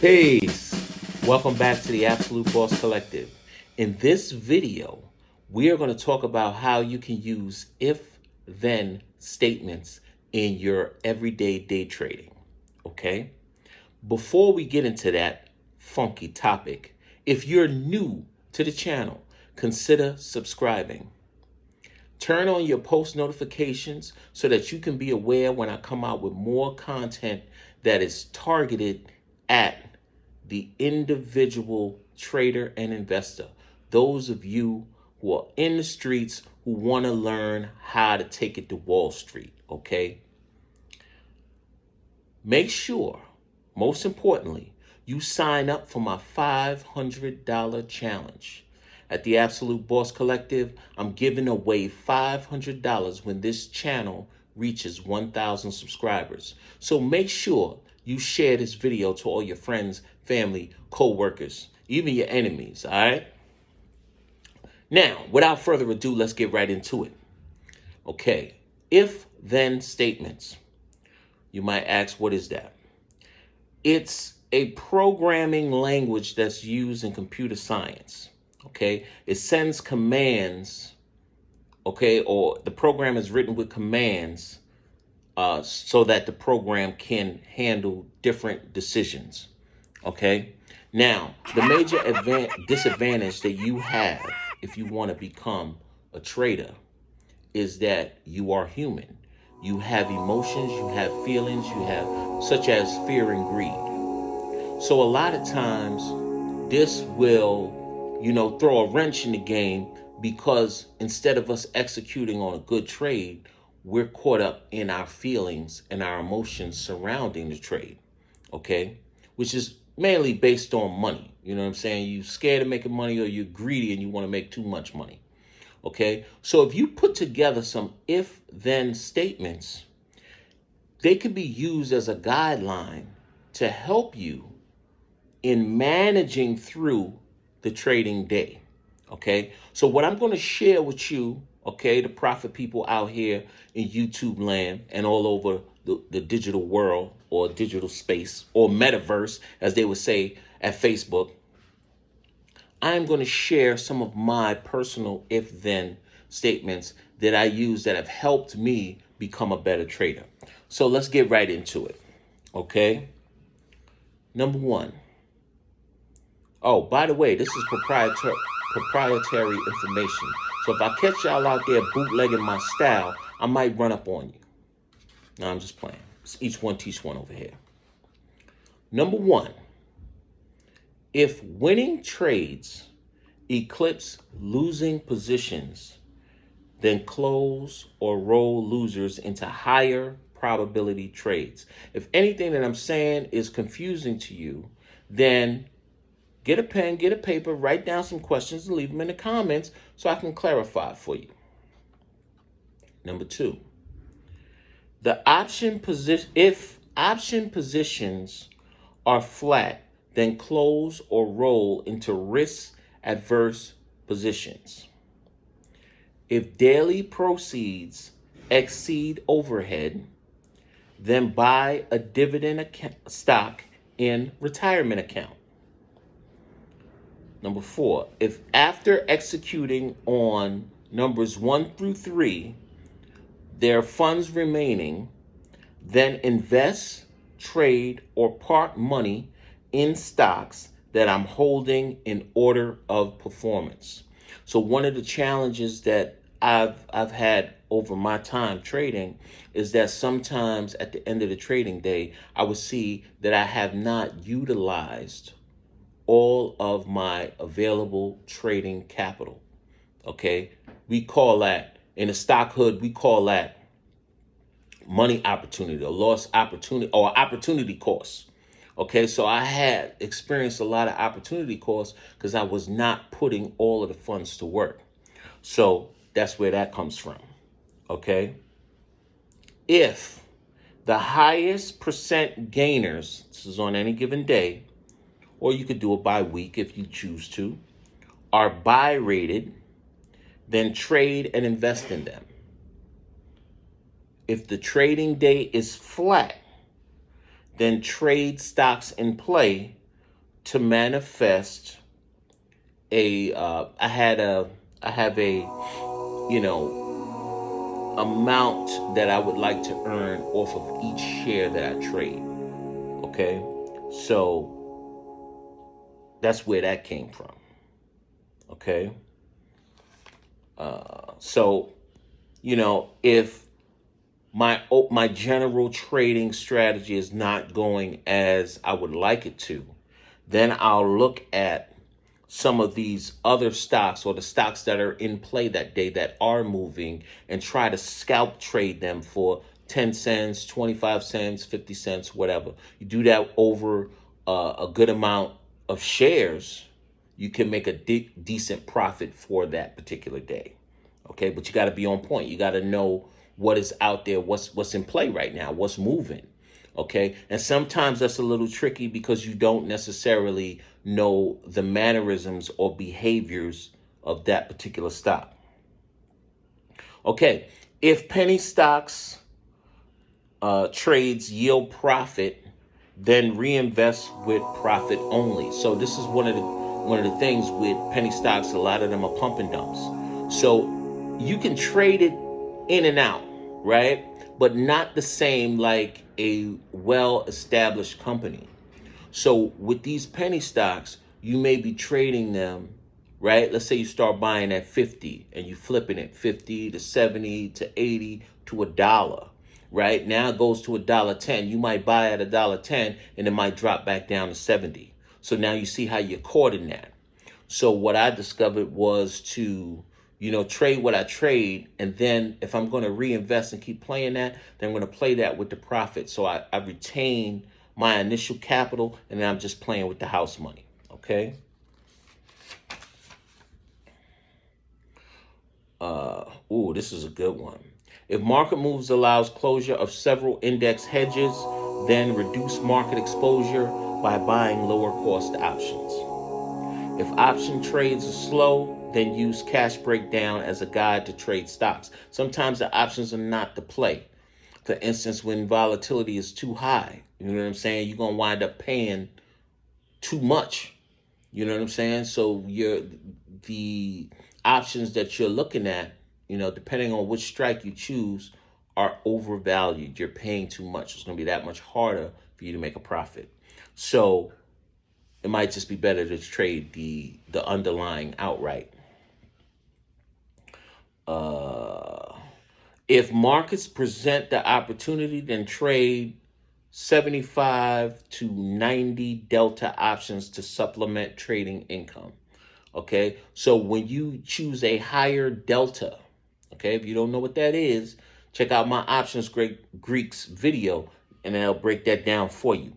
Peace. Welcome back to the Absolute Boss Collective. In this video, we are going to talk about how you can use if-then statements in your everyday day trading. Okay? Before we get into that funky topic, if you're new to the channel, consider subscribing. Turn on your post notifications so that you can be aware when I come out with more content that is targeted at the individual trader and investor. Those of you who are in the streets who want to learn how to take it to Wall Street, okay? Make sure, most importantly, you sign up for my $500 challenge. At the Absolute Boss Collective, I'm giving away $500 when this channel reaches 1,000 subscribers. So make sure you share this video to all your friends, family, co-workers, even your enemies, all right? Now, without further ado, let's get right into it. Okay, if-then statements. You might ask, what is that? It's a programming language that's used in computer science, okay? It sends commands, okay, or the program is written with commands so that the program can handle different decisions, okay? Now, the major disadvantage that you have if you want to become a trader is that you are human. You have emotions, you have feelings, you have such as fear and greed. So a lot of times this will, throw a wrench in the game because instead of us executing on a good trade, we're caught up in our feelings and our emotions surrounding the trade, okay? Which is mainly based on money. You know what I'm saying? You're scared of making money or you're greedy and you want to make too much money, okay? So if you put together some if-then statements, they could be used as a guideline to help you in managing through the trading day, okay? So what I'm going to share with you, okay, the profit people out here in YouTube land and all over the digital world or digital space or metaverse, as they would say at Facebook, I'm going to share some of my personal if-then statements that I use that have helped me become a better trader. So let's get right into it, okay? Number one. Oh, by the way, this is proprietary information. So if I catch y'all out there bootlegging my style, I might run up on you. No, I'm just playing. It's each one teach one over here. Number one, if winning trades eclipse losing positions, then close or roll losers into higher probability trades. If anything that I'm saying is confusing to you, then get a pen, get a paper, write down some questions and leave them in the comments so I can clarify for you. Number two, if option positions are flat, then close or roll into risk-averse positions. If daily proceeds exceed overhead, then buy a dividend stock in retirement account. Number four, if after executing on numbers 1 through 3, there are funds remaining, then invest, trade, or park money in stocks that I'm holding in order of performance. So one of the challenges that I've had over my time trading is that sometimes at the end of the trading day, I would see that I have not utilized all of my available trading capital, okay? We call that, in the stock hood, we call that money opportunity or lost opportunity or opportunity cost, okay? So I had experienced a lot of opportunity costs because I was not putting all of the funds to work. So that's where that comes from, okay? If the highest percent gainers, this is on any given day, or you could do it by week if you choose to, are buy rated, then trade and invest in them. If the trading day is flat, then trade stocks in play to manifest I have a, you know, amount that I would like to earn off of each share that I trade. Okay. So that's where that came from. Okay. So, you know, if my general trading strategy is not going as I would like it to, then I'll look at some of these other stocks or the stocks that are in play that day that are moving and try to scalp trade them for 10 cents, 25 cents, 50 cents, whatever. You do that over a good amount of shares, you can make a decent profit for that particular day. Okay, but you got to be on point. You got to know what is out there, what's in play right now, what's moving. Okay, and sometimes that's a little tricky because you don't necessarily know the mannerisms or behaviors of that particular stock. Okay, if penny stocks trades yield profit, then reinvest with profit only. So this is one of the things with penny stocks. A lot of them are pump and dumps. So you can trade it in and out, right? But not the same like a well-established company. So with these penny stocks, you may be trading them, right? Let's say you start buying at 50 and you flipping it 50 to 70 to 80 to $1, right? Now it goes to $1.10. You might buy at $1.10 and it might drop back down to 70. So now you see how you're caught in that. So what I discovered was to, you know, trade what I trade. And then if I'm going to reinvest and keep playing that, then I'm going to play that with the profit. So I retain my initial capital and then I'm just playing with the house money. Okay. This is a good one. If market moves allows closure of several index hedges, then reduce market exposure by buying lower cost options. If option trades are slow, then use cash breakdown as a guide to trade stocks. Sometimes the options are not the play. For instance, when volatility is too high, you know what I'm saying? You're going to wind up paying too much. You know what I'm saying? So the options that you're looking at, you know, depending on which strike you choose, are overvalued. You're paying too much. It's going to be that much harder for you to make a profit. So it might just be better to trade the underlying outright. If markets present the opportunity, then trade 75 to 90 delta options to supplement trading income. Okay, so when you choose a higher delta, okay, if you don't know what that is, check out my Options Greeks video and I'll break that down for you.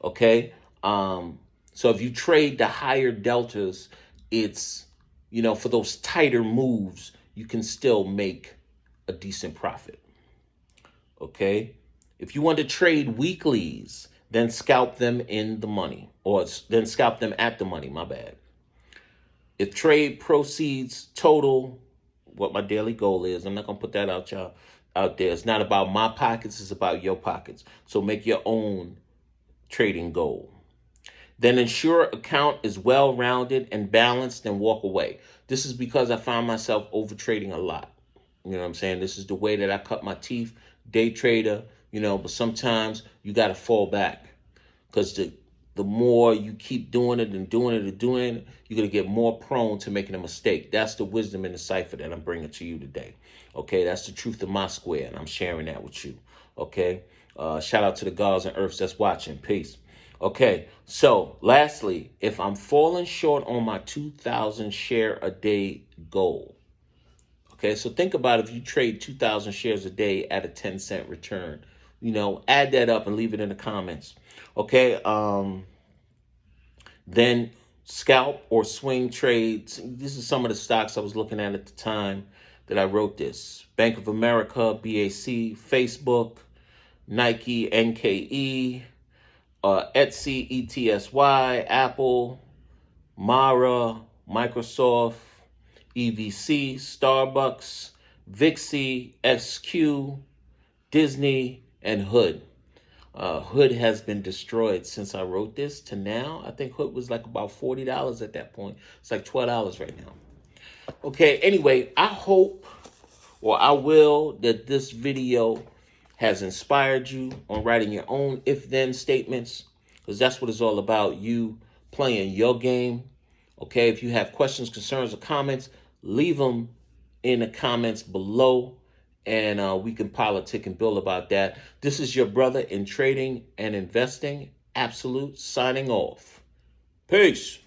Okay, so if you trade the higher deltas, it's, you know, for those tighter moves, you can still make a decent profit. Okay, if you want to trade weeklies, then scalp them in the money, or then scalp them at the money, my bad. If trade proceeds total what my daily goal is, I'm not going to put that out there. It's not about my pockets, it's about your pockets. So make your own trading goal. Then ensure account is well-rounded and balanced and walk away. This is because I find myself over trading a lot. You know what I'm saying? This is the way that I cut my teeth, day trader, you know, but sometimes you got to fall back because the more you keep doing it and doing it and doing it, you're going to get more prone to making a mistake. That's the wisdom in the cipher that I'm bringing to you today. Okay, that's the truth of my square, and I'm sharing that with you. Okay, shout out to the gods and earths that's watching. Peace. Okay, so lastly, if I'm falling short on my 2,000 share a day goal, okay, so think about if you trade 2,000 shares a day at a 10-cent return. You know, add that up and leave it in the comments. Okay, then scalp or swing trades. This is some of the stocks I was looking at the time that I wrote this. Bank of America, BAC, Facebook, Nike, NKE, Etsy, ETSY, Apple, Mara, Microsoft, EVC, Starbucks, Vixie, SQ, Disney, and Hood. Hood has been destroyed since I wrote this to now. I think Hood was like about $40 at that point. It's like $12 right now. Okay, anyway, I hope, or I will, that this video has inspired you on writing your own if-then statements, because that's what it's all about, you playing your game. Okay, if you have questions, concerns, or comments, leave them in the comments below, and we can politic and build about that. This is your brother in trading and investing, Absolute, signing off. Peace.